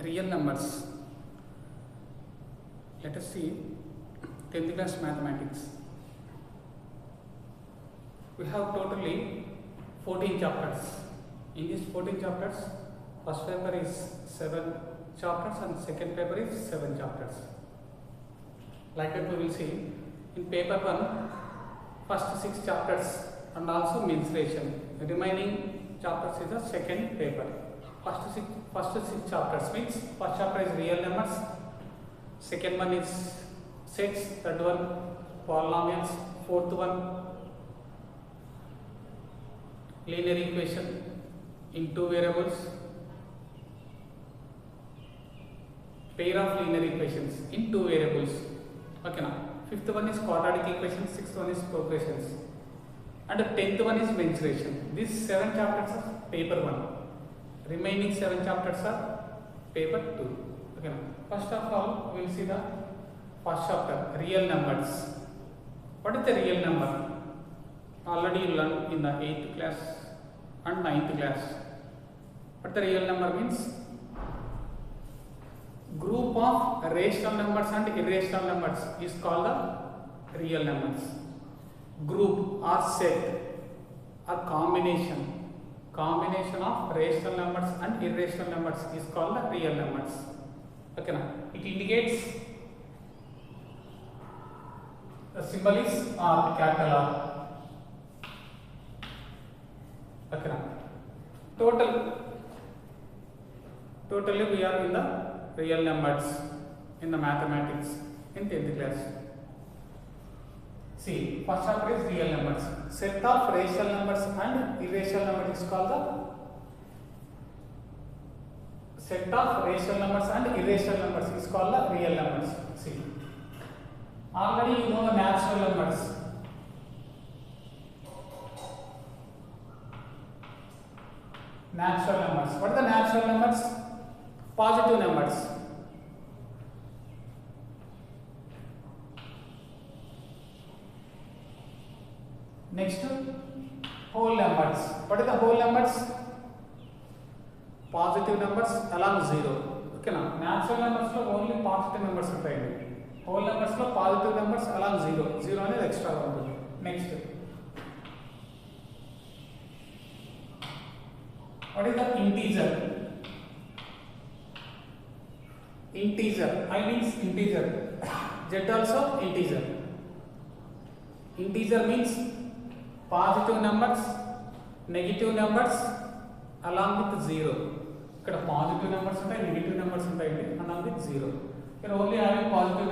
real numbers. Let us see 10th class mathematics. We have totally 14 chapters. In these 14 chapters, first paper is 7 chapters and second paper is 7 chapters. Like that we will see in paper 1, first 6 chapters and also mensuration. The remaining chapters is the second paper. First six chapters means first chapter is real numbers, second one is sets, third one polynomials, fourth one linear equation in two variables, pair of linear equations in two variables. Okay, now fifth one is quadratic equation, sixth one is progressions, and the 10th one is mensuration. These 7 chapters are paper 1. Remaining 7 chapters are paper 2. Okay, now first of all we will see the first chapter, real numbers. What is the real number? Already you learned in the 8th class and 9th class. What the real number means? Group of rational numbers and irrational numbers is called the real numbers. Group or set or combination of rational numbers and irrational numbers is called the real numbers. Okay, now it indicates the symbol is R, capital R. Okay, now totally we are in the real numbers in the mathematics in 10th class. See, first chapter is real numbers. Set of rational numbers and irrational numbers is called the set of rational numbers and irrational numbers is called the real numbers. See, already you know the natural numbers. Natural numbers. What are the natural numbers? Positive numbers. Next, whole numbers. What are the whole numbers? Positive numbers along 0. Okay, now natural numbers lo only positive numbers untayi. Whole numbers lo positive numbers along 0. 0 అనేది extra ఉంటుంది. Next, what is the integer? Integer, I means integer. Z also integer. Integer means positive numbers, negative numbers along with 0. ఇక్కడ positive numbers ఉంటాయి, negative numbers ఉంటాయండి along with 0. Here only having positive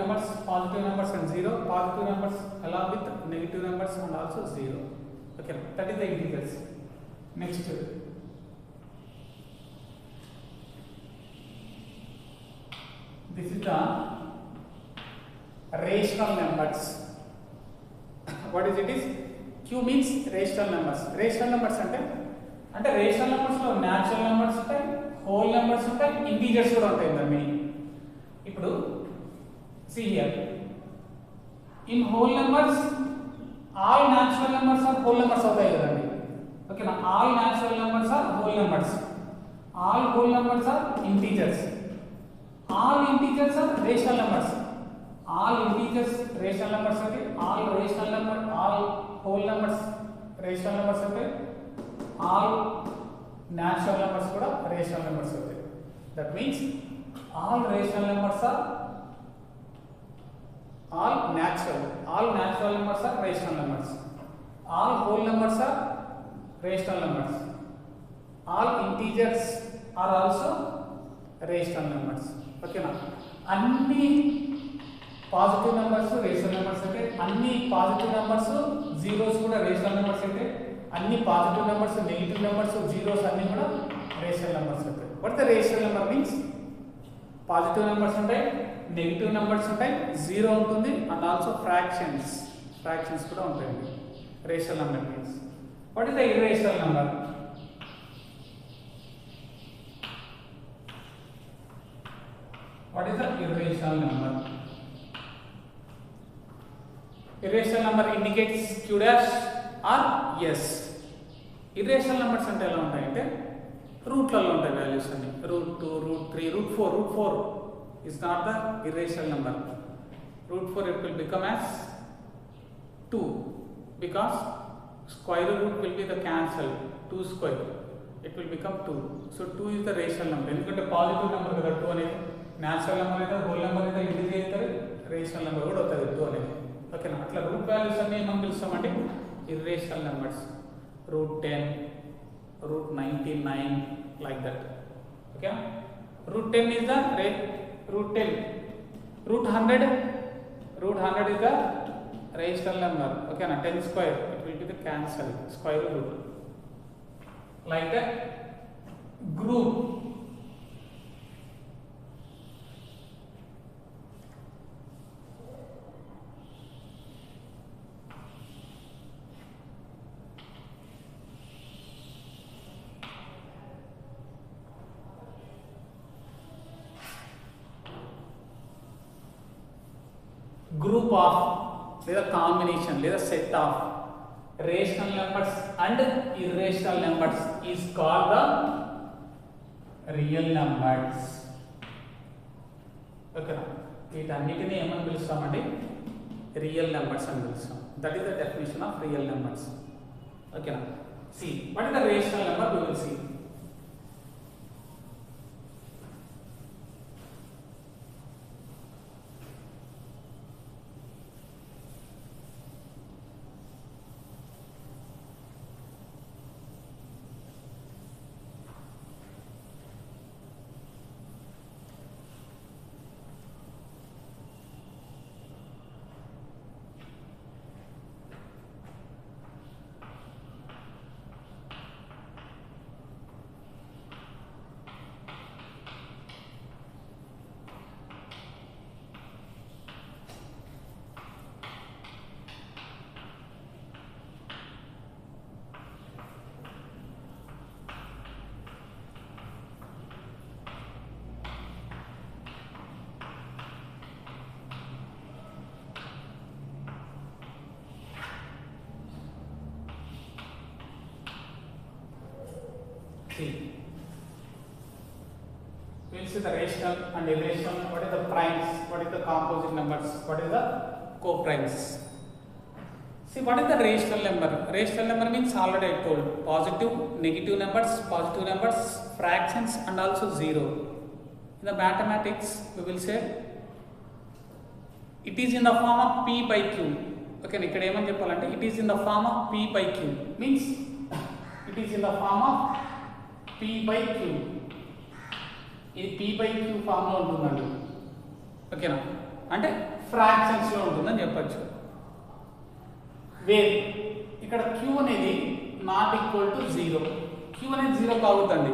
numbers and 0, positive numbers along with negative numbers and also 0. Okay, that is the integers. Next, this is the rational numbers. What is it is? Q means rational numbers. Rational numbers అంటే rational numbers లో natural numbers ఉంటాయి, whole numbers ఉంటాయి, integers కూడా ఉంటాయి దాన్ని. ఇప్పుడు see here, in whole numbers all natural numbers are whole numbers అవుతాయి కదండి. ఓకేనా, all natural numbers are whole numbers, all whole numbers are integers, all integers are rational numbers, all integers rational numbers అంటే all rational number, all whole numbers rational numbers అంటే all natural numbers కూడా rational numbers అవుతాయి. That means all rational numbers are all natural numbers are rational numbers, all whole numbers are rational numbers, all integers are also rational numbers. Okay na, అన్ని positive numbers rational numbers అయితే, అన్ని positive numbers zeros కూడా rational numbers అయితే, అన్ని positive numbers negative numbers zeros అన్ని కూడా rational numbers అవుతాయి. What the rational number means? Positive numbers ఉంటాయి, నెగిటివ్ నెంబర్స్ ఉంటాయి, జీరో ఉంటుంది అండ్ ఆల్సో ఫ్రాక్షన్స్ కూడా ఉంటాయండి. Rational number means. What is the irrational number? What is the irrational number? Irrational number indicates Q dash or S. Irrational numbers అంటే ఎలా ఉంటాయంటే రూట్లలో ఉంటాయి values అన్ని. Root 2, root 3, root 4. Root 4 is not the irrational number. Root 4 it will become as 2 because square root will be the cancel. 2 square it will become 2. So 2 is the rational number. ఎందుకంటే positive number కదా 2 అనేది. Natural number అయితే whole number అయితే ఇంటిజ్ అవుతారు, rational number కూడా అవుతుంది 2 అనేది. ఓకేనా? అట్లా రూట్ వాల్యూస్ అన్ని ఏమని పిలుస్తామంటే irrational numbers. Root 10, root 99 like that. Okay? Root 10 is the root 10. Root 100 is the rational number. Okay, na 10 square it will be the cancel square root. Like that. Group. Group of లేదా combination లేదా set of rational numbers and irrational numbers is called the real numbers. ఓకేనా? వీటన్నిటిని ఏమని పిలుస్తామండి? Real numbers అని పిలుస్తాం. That is the definition of real numbers. ఓకేనా? See what is the rational number we will see. See, we will see the rational and irrational. What is the primes? What is the composite numbers? What is the co-primes? See, what is the rational number? Rational number means already I told positive, negative numbers, fractions, and also zero. In the mathematics, we will say it is in the form of p by q. Okay, ఇక్కడ ఏమని చెప్పాలంటే it is in the form of p by q means it is in the form of p by q. ఇది p by q form లో ఉంటుందండి. ఓకేనా? అంటే fractions లో ఉంటుందని చెప్పచ్చు. వేర్ ఇక్కడ q అనేది నాట్ ఈక్వల్ టు 0. q అనేది 0 కావద్దండి.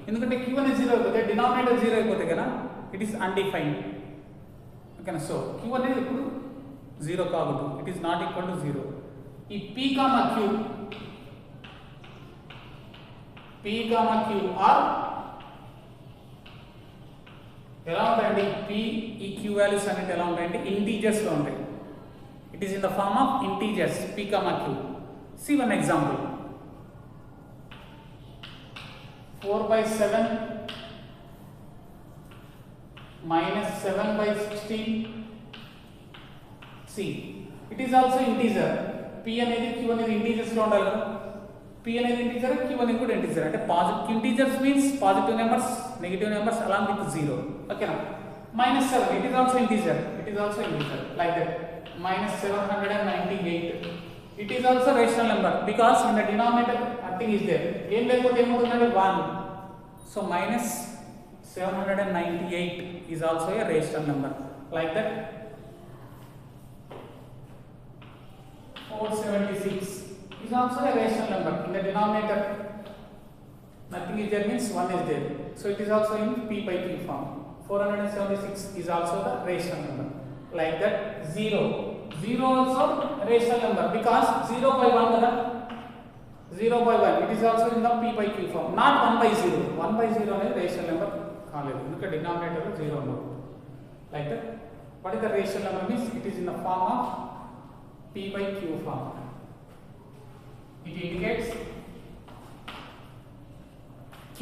ఎందుకంటే q అనేది 0 అయిపోతే డినామినేటర్ 0 అయిపోతే కదా ఇట్ ఈస్ అన్డిఫైన్డ్. ఓకేనా? సో q అనేది ఇప్పుడు 0 కావద్దు. It is not equal to 0. ఈ p కామా q ఆర్ ఎలా ఉంటాయండి? p ఈ q వాల్యూస్ అనేది ఎలా ఉంటాయంటే ఇంటీజర్స్ లో ఉంటాయి. It is in the form of integers p, q. See one example. 4/7 minus 7/16. See, it is also integer. p అనేది q అనేది ఇంటీజర్స్ లో ఉండాలి కదా. p అనేది ఇంటీజర్, q అనేది కూడా ఇంటీజర్. అంటే positive integers means positive numbers, negative numbers along with 0. ఓకేనా? -7 it is also integer. Like that. -798 it is also rational number because in the denominator nothing is there. ఏం లేకపోతే ఏమవుతుందంటే 1. So -798 is also a rational number. Like that. 476 is also a rational number. In the denominator nothing is there means 1 is there. So it is also in p by q form. 476 is also the rational number. Like that. 0 also rational number because 0 by 1 kada. 0 by 1 it is also in the p by q form. Not 1/0. 1/0 అనేది rational number కాలేదు. ఎందుకంటే denominator లో 0 ఉంది. Like that. What is the rational number means it is in the form of p by q form. It indicates Q.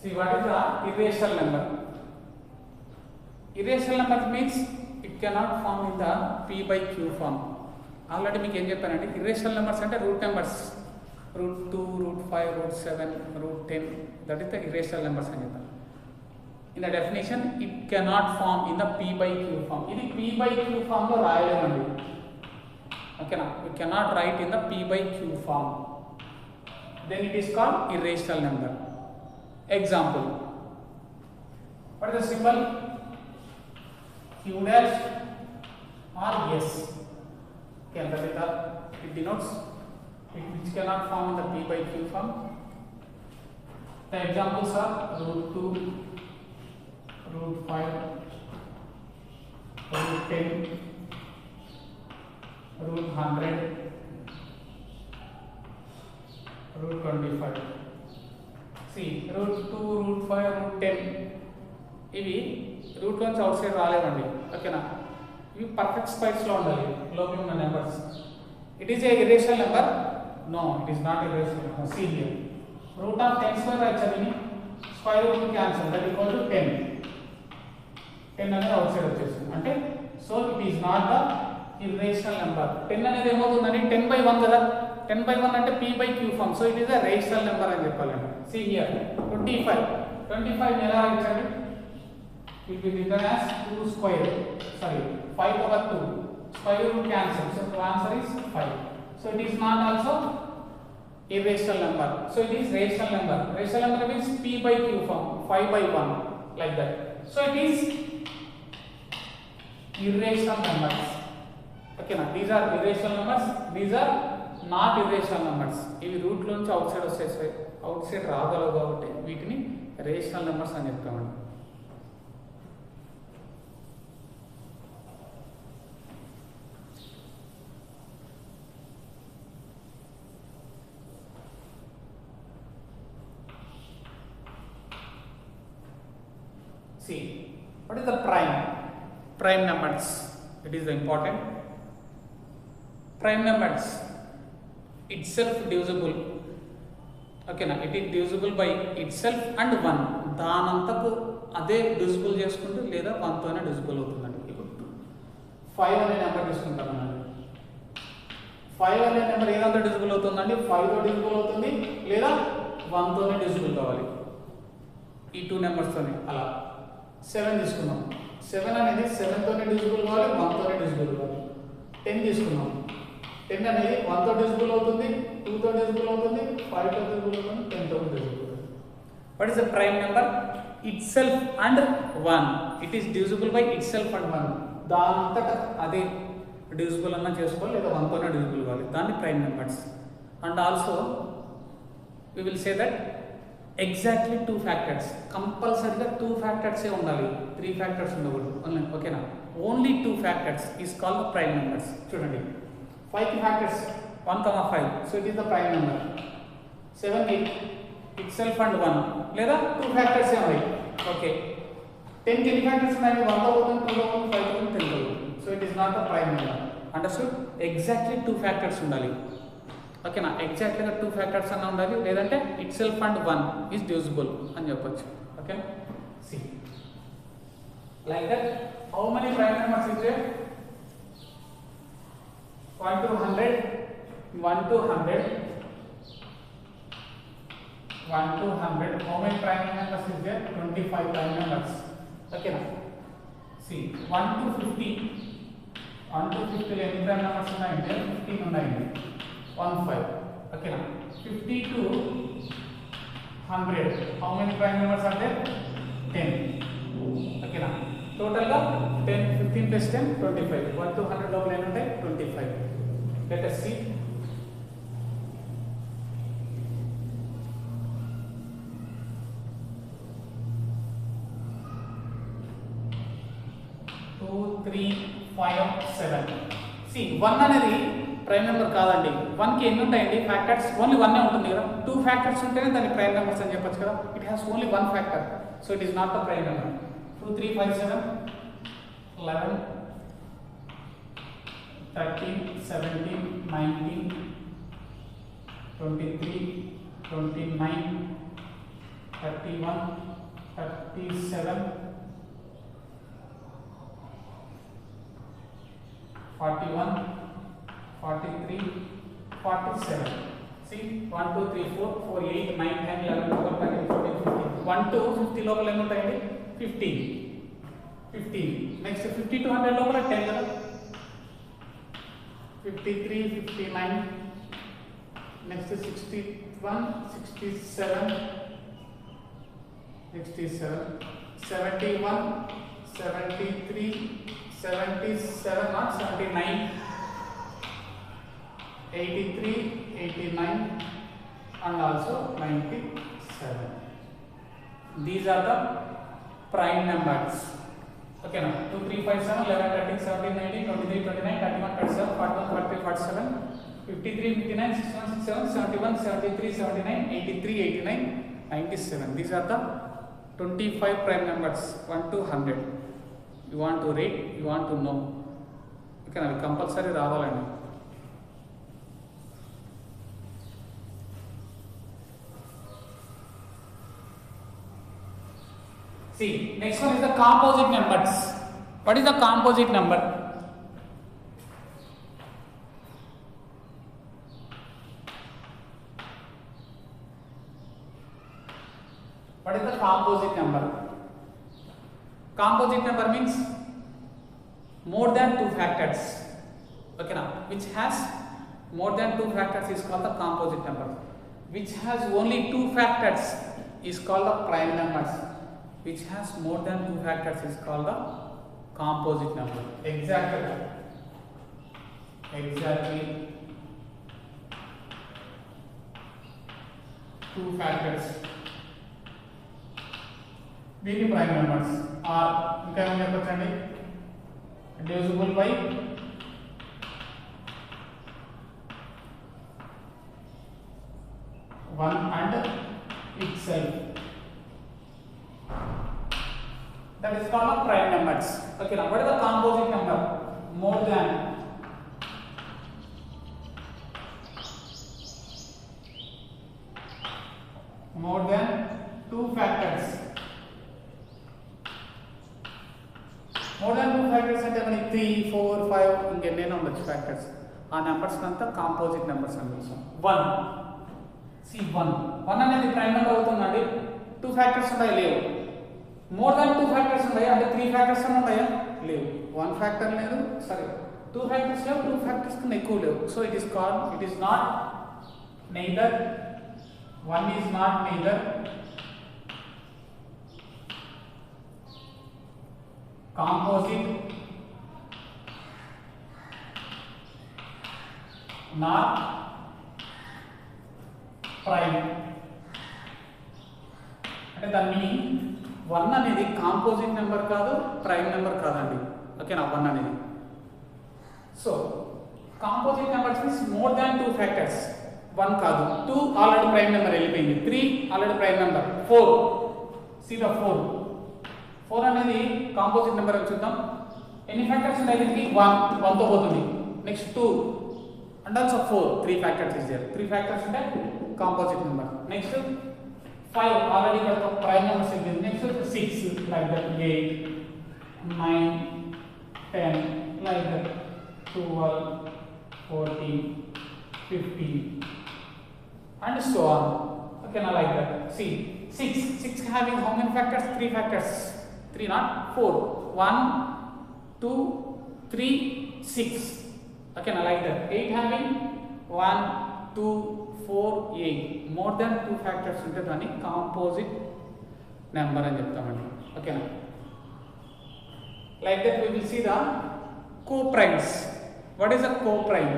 See, what is the irrational number? Irrational number means it cannot form in the P by Q form. Already మీకు ఏం చెప్పానంటే irrational numbers అంటే root numbers, root 2, root 5, root 7, root 10, that is the irrational numbers అని చెప్పాను. In the definition, it cannot form in the P by Q form. ఇది P by Q form లో రాయలేమండి. ఓకేనా, we cannot write in the P by Q form. Then it is called irrational number. Example, what is the symbol? Q dash or S. Okay, that is the, it denotes it which cannot form in the P by Q form. The examples are root 2, root 5, root 10, root 100, root 25. See, root 2, root 5, root 10 ఇవి route నుంచి out side రాలేవండి. ఓకేనా, ఇవి perfect squares లో ఉండాలి లోపల ఉన్న numbers. It is a irrational number? No, it is not irrational number. See here, root of 10 square రాయొచ్చు, square root cancel, that equal to 10. 10 అనేది అవుట్ సైడ్ వచ్చేస్తుంది అంటే, so it is not the irrational number. 10 అనేది ఏమవుతుందండి, 10/1 కదా, 10/1 అంటే P by Q form, so it is a rational number అని చెప్పాలండి. See here, 25 ఎలా రాయొచ్చండి? It will be written as 2 square, sorry, 5/2, square root cancel, so the answer is 5. So it is not also irrational number, so it is rational number. Rational number means P by Q form, 5/1, like that. So it is irrational numbers. Okay, now these are irrational numbers, these are not irrational numbers. ఇవి route నుంచి out side వచ్చేసాయి, out side రాగలవు కాబట్టి వీటిని rational numbers అని చెప్తామండి. See, what is the prime numbers? It is the important. Prime numbers itself divisible. Okay na, it is divisible by itself and 1. దానంతకు అదే divisible చేసుకుంటూ లేదా 1 తోనే డివిజిబుల్ అవుతుందండి. ఇప్పుడు 5 అనే నెంబర్ తీసుకుంటామండి. 5 అనే నెంబర్ ఏదంతా డివిజిబుల్ అవుతుందండి, 5 తో డివిజిబుల్ అవుతుంది లేదా 1 తోనే డివిజిబుల్ కావాలి. ఈ 2 నెంబర్స్ తోనే. అలా 7 తీసుకున్నాం, 7 అనేది 7 తోనే డివిజిబుల్ కావాలి, 1 తోనే డివిజిబుల్ కావాలి. 10 తీసుకున్నాం, 10 అనేది 1 తో డివిజిబుల్ అవుతుంది, 2 తో డివిజిబుల్ అవుతుంది, 5 తో డివిజిబుల్ అవుతుంది, 10 తో డివిజిబుల్ అవుతుంది. What is the prime number? Itself and 1. It is divisible by itself and 1. దానంతట అదే డివిజిబుల్ అన్నా చేసుకోవాలి లేదా 1 తోనే డివిజిబుల్ కావాలి, దాన్ని prime numbers. And also we will say that exactly 2 factors, కంపల్సరీగా 2 factors ఏ ఉండాలి, 3 factors ఉండకూడదు. ఓకేనా, only 2 factors is called prime numbers. చూడండి, 5 factors 1, 5, so it is the prime number. 7, 8 itself and 1 లేదా 2 factors ఏ ఉన్నాయి. ఓకే, 10 కి ఎన్ని ఫ్యాక్టర్స్ ఉన్నాయి? 1 తో పోతుంది, 2 తో పోతుంది, 5 తో పోతుంది, 10 తో పోతుంది. So it is not the prime number. Understood? Exactly 2 factors ఉండాలి. ఓకేనా, ఎగ్జాక్ట్లీగా 2 ఫ్యాక్టర్స్ అన్న ఉండాలి, లేదంటే itself and 1 is divisible అని చెప్పొచ్చు. Okay, see like that how many prime numbers is there? 1 to 100, 1 to 100, 1 to 100. How many prime numbers is there? 25 prime numbers. Okay na? See, 1 to 50. 1 to 50 లో ఎన్ని prime numbers ఉన్నాయంటే 15 ఉన్నాయండి. 1, 5. Okay na? 50 to 100. How many prime numbers are there? 10. Okay na? Total గా 10, 15 plus 10, 25. 1 to 100 లోపల ఎన్ని ఉంటాయి? 25. Let us see. 2, 3, 5, 7. See, 1 అనేది prime number కాదండి. 1 కి ఎన్ని ఉంటాయండి ఫ్యాక్టర్స్? ఓన్లీ 1 ఉంటుంది కదా. 2 ఫ్యాక్టర్స్ ఉంటేనే దాన్ని ప్రైమ్ నెంబర్స్ అని చెప్పొచ్చు కదా. It has only 1 factor, so it is not the prime number. 2 3 5 7 11 13 17 19 23 29 31 37 41 43 47. See 1 2 3 4 4 8 9 10 11 12 13 14 15. 1 to 50 లోపల ఎన్ని ఉంటాయండి? 15. నెక్స్ట్ 50 to 100 లోపల 10 కదా. 53 59 next 61 67 71 73 77 not 79 83 89 and also 97. These are the prime numbers. Okay, now 2 3 5 7 11 13 17 19 23 29 31 37 41 43 47 53 59 61 67 71 73 79 83 89 97. These are the 25 prime numbers 1 to 100. You want to rate, you want to know. Okay, now compulsory రావాలండి. See, next one is the composite numbers. What is the composite number? What is the composite number? Composite number means more than 2 factors. Okay, now which has more than 2 factors is called the composite number. Which has only 2 factors is called the prime numbers. Which has more than 2 factors is called the composite number. Exactly 2 factors. These prime numbers are divisible by 1 and itself. That is called the prime numbers. Okay, now what is the composite number? More than 2 factors. More than 2 factors అంటే మనకి 3 4 5 ఇంకెన్నైనా ఉండొచ్చు factors. ఆ numbers అంతా composite numbers అని పిలుస్తాం. 1 1 అనేది prime number అవుతుందండి. 2 factors ఉంటాయి లేవు. మోర్ దాన్ 2 ఫ్యాక్టర్స్ ఉంటాయి అంటే 3 ఫ్యాక్టర్స్ అని ఉంటాయా లేవు. 1 ఫ్యాక్టర్ లేదు, సారీ 2 ఫ్యాక్టర్స్ లేవు, 2 ఫ్యాక్టర్స్ కన్నా ఎక్కువ లేవు. So it is called, it is not neither 1 is not neither composite nor prime. అంటే దాని మీనింగ్ 1 అనేది కాంపోజిట్ నెంబర్ కాదు, ప్రైమ్ నెంబర్ కాదండి. ఓకేనా 1 అనేది. So composite numbers means more than 2 factors. 1 కాదు, 2 ఆల్రెడీ ప్రైమ్ నెంబర్ వెళ్ళిపోయింది, 3 already prime number, 4 see the 4 అనేది కాంపోజిట్ నెంబర్ అని చూద్దాం. ఎన్ని ఫ్యాక్టర్స్ ఉన్నాయి దీనికి? 1 తో పోతుంది. Next 2 and also 4, 3 factors is there. 3 factors అంటే కాంపోజిట్ నెంబర్. నెక్స్ట్ 5 ఆల్రెడీ ఇక్కడ ప్రైమ్ నెంబర్స్ అయిపోయింది. Next 6 like that, 8 9 10 like that, 12 14 15 and so on. Okay, now like that. See, 6 having how many factors? 3 factors. 3 not 4. 1 2 3 6. Okay, now like that. 8 having 1 2 4 8. More than 2 factors unte dani composite number అని చెప్తామండి. Okay na. Like that we will see the co-primes. What is a co-prime?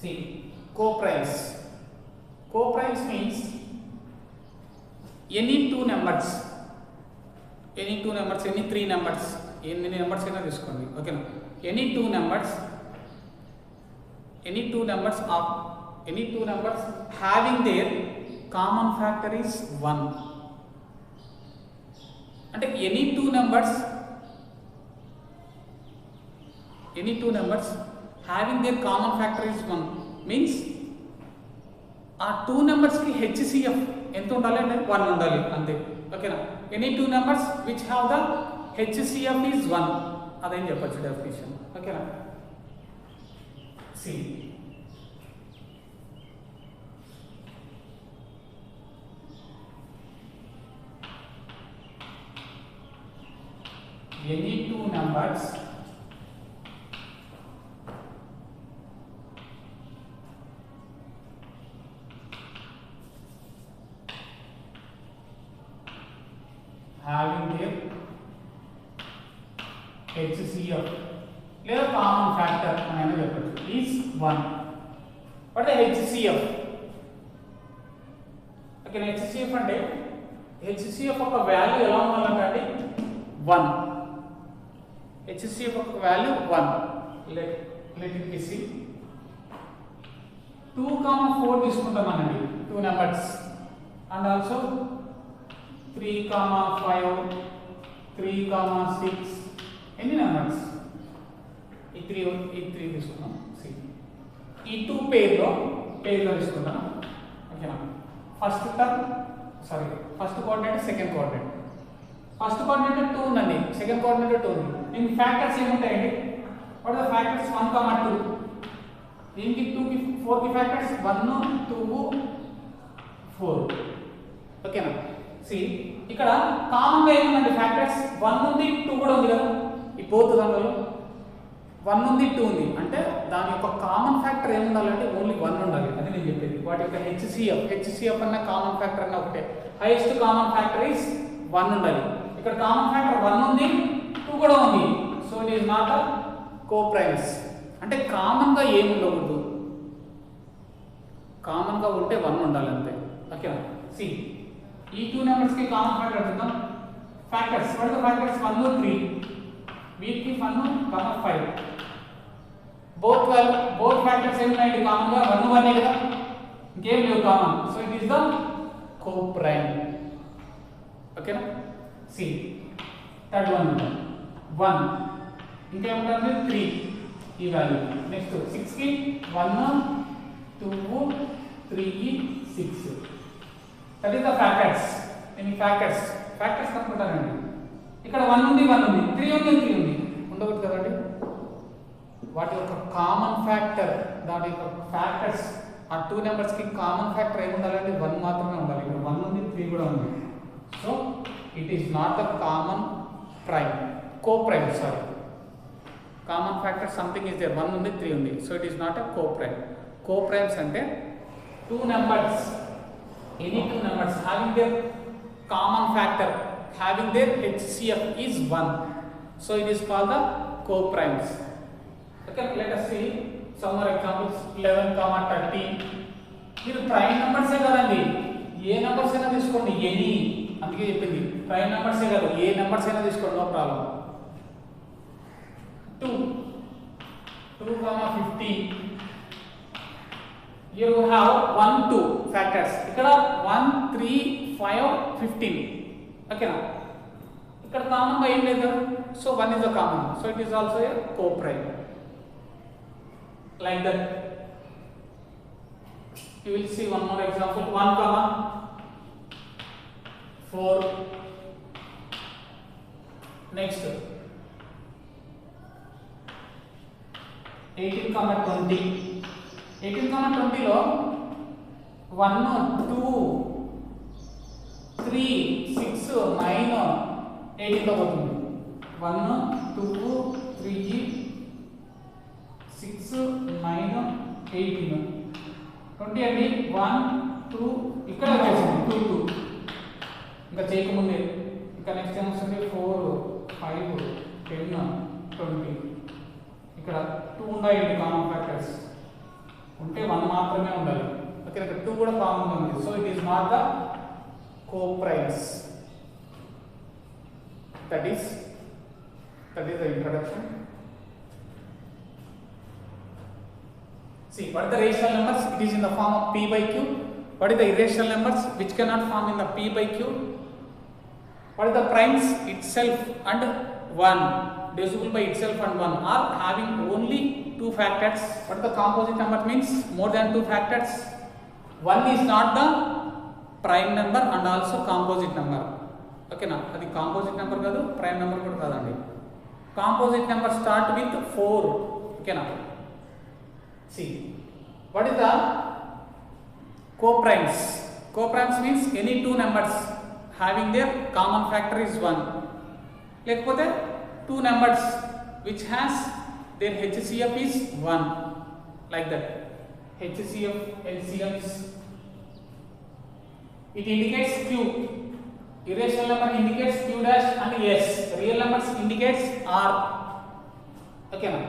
See, co-primes. Co-primes means any two numbers, any three numbers, any numbers అయినా తీసుకోండి, ఓకేనా. any two numbers having their common factor is 1. అంటే any two numbers having their common factor is 1 means ఆ two నెంబర్స్కి HCF ఎంత ఉండాలి అంటే 1 ఉండాలి అంతే, ఓకేనా. Any two numbers which have the HCF is 1 అదేం చెప్పచ్చు డెఫినేషన్, ఓకేనా. See any two numbers having their HCF లేదా కామన్ ఫ్యాక్టర్ అని చెప్పచ్చు is 1. What the HCF? Okay, HCF అంటే HCF ఒక వాల్యూ ఎలా ఉండాలంటే 1. HCF ఒక value 1. let it be see 2,4 తీసుకుంటామనండి, 2 numbers, and also 3,5, 3,6 ఎన్ని నెంబర్స్, ఈ 3 తీసుకున్నాం. ఈ 2 పేర్లో తీసుకున్నాం, ఓకేనా. First coordinate, second coordinate. First coordinate 2 ఉందండి, సెకండ్ కోఆర్డినేట్ 2 ఉంది. దీనికి ఫ్యాక్టర్స్ ఏముంటాయండి? What are the factors? 1, 2. దీనికి 2కి 4కి ఫ్యాక్టర్స్ 1, 2, 4, ఓకేనా. ఇక్కడ కామన్ గా ఏముందండి ఫ్యాక్టర్స్? 1 ఉంది, 2 కూడా ఉంది కదా. ఈ పోతు దానిలో 1 ఉంది, 2 ఉంది అంటే దాని యొక్క కామన్ ఫ్యాక్టర్ ఏముండాలంటే ఓన్లీ 1 ఉండాలి, అది నేను చెప్పేది. వాటి యొక్క HCF అన్న కామన్ ఫ్యాక్టర్ అన్న ఒకటే. హైయెస్ట్ కామన్ ఫ్యాక్టర్ ఇస్ 1 ఉండాలి. ఇక్కడ కామన్ ఫ్యాక్టర్ 1 ఉంది, 2 కూడా ఉంది. So it is not a coprimes. అంటే కామన్ గా ఏమి ఉండకూడదు, కామన్ గా ఉంటే 1 ఉండాలి అంతే, ఓకేనా. ఈ 2 నెంబర్స్ కి కామన్ ఫ్యాక్టర్ చూద్దాం. Factors, what are the factors? 1, 3. వీటికి 1, 5. బోత్ ఫ్యాక్టర్స్ ఏమున్నాయండి కామన్ గా? 1, 1 కదా, ఇంకేం లేవు common. So it is the coprime, ఓకేనా. థర్డ్ వన్ 1, ఇంకేముంటుంది 3 ఈ వాల్యూ. నెక్స్ట్ 6 కి 1, 2, 3, 6. That is the factors. ఎన్ని ఫ్యాక్టర్స్ కనుక్కుంటానండి. ఇక్కడ 1 ఉంది, 3 ఉంది, 3 ఉంది, ఉండకూడదు కదండి. వాటి యొక్క కామన్ ఫ్యాక్టర్, దాని యొక్క ఫ్యాక్టర్స్, ఆ 2 నెంబర్స్ కి కామన్ ఫ్యాక్టర్ ఏమి ఉండాలంటే 1 మాత్రమే ఉండాలి. ఇక్కడ 1 ఉంది, 3 కూడా ఉంది. So it is not the common prime, coprime. Sorry, common factor something is there. 1 ఉంది, 3 ఉంది. So it is not a coprime. Coprimes అంటే 2 numbers, any two numbers having their common factor, having their HCF is 1. So it is called the coprimes. Okay, let us see some more examples. 11, 13. మీరు prime నంబర్సే కదండి, ఏ numbers అయినా తీసుకోండి, any, అందుకే చెప్పింది prime నంబర్సే కాదు, ఏ numbers అయినా తీసుకోండి, no problem. 2, 15. You have 1, 2 factors. ఇక్కడ 1, 3, 5, 15. ఓకేనా. ఇక్కడ కామన్ గా ఏం లేదు, so 1 is a common. So it is also a coprime. Like that. You will see one more example. 1, 4. Next 18, 20. 18, 20లో 1, 2, 3, 6, 9, 18తో పోతుంది. 1, 2, 3, 6, 9, 18. 20 అండి. 1, 2 ఇక్కడ వచ్చేసింది 2, 2 ఇంకా చేయకముందే. ఇంకా నెక్స్ట్ ఏం వస్తుంది? 4, 5, 10, 20. ఇక్కడ 2 ఉన్నాయండి కామన్ ఫ్యాక్టర్స్. ఉంటే 1 మాత్రమే ఉండాలి. ఓకే, ఇక్కడ 2 కూడా కామన్ ఉంది. So it is not the co-primes. That is the introduction. See, what are the rational numbers? It is in the form of p by q. What is the irrational numbers which cannot form in the p by q? What are the primes? Itself and 1, divisible by itself and 1, are having only 2 factors. What is the composite number means? More than 2 factors. 1 is not the prime number and also composite number. Okay na, adi composite number kadu, prime number kuda kadandi. Composite number start with 4. Okay na. See, what is the co-primes? Co-primes means any 2 numbers having their common factor is 1. Lekapothe 2 numbers which has their HCF is 1, like that. HCF, LCMs. It indicates q. Irrational number indicates q dash and s. Real numbers indicates r. Okay na.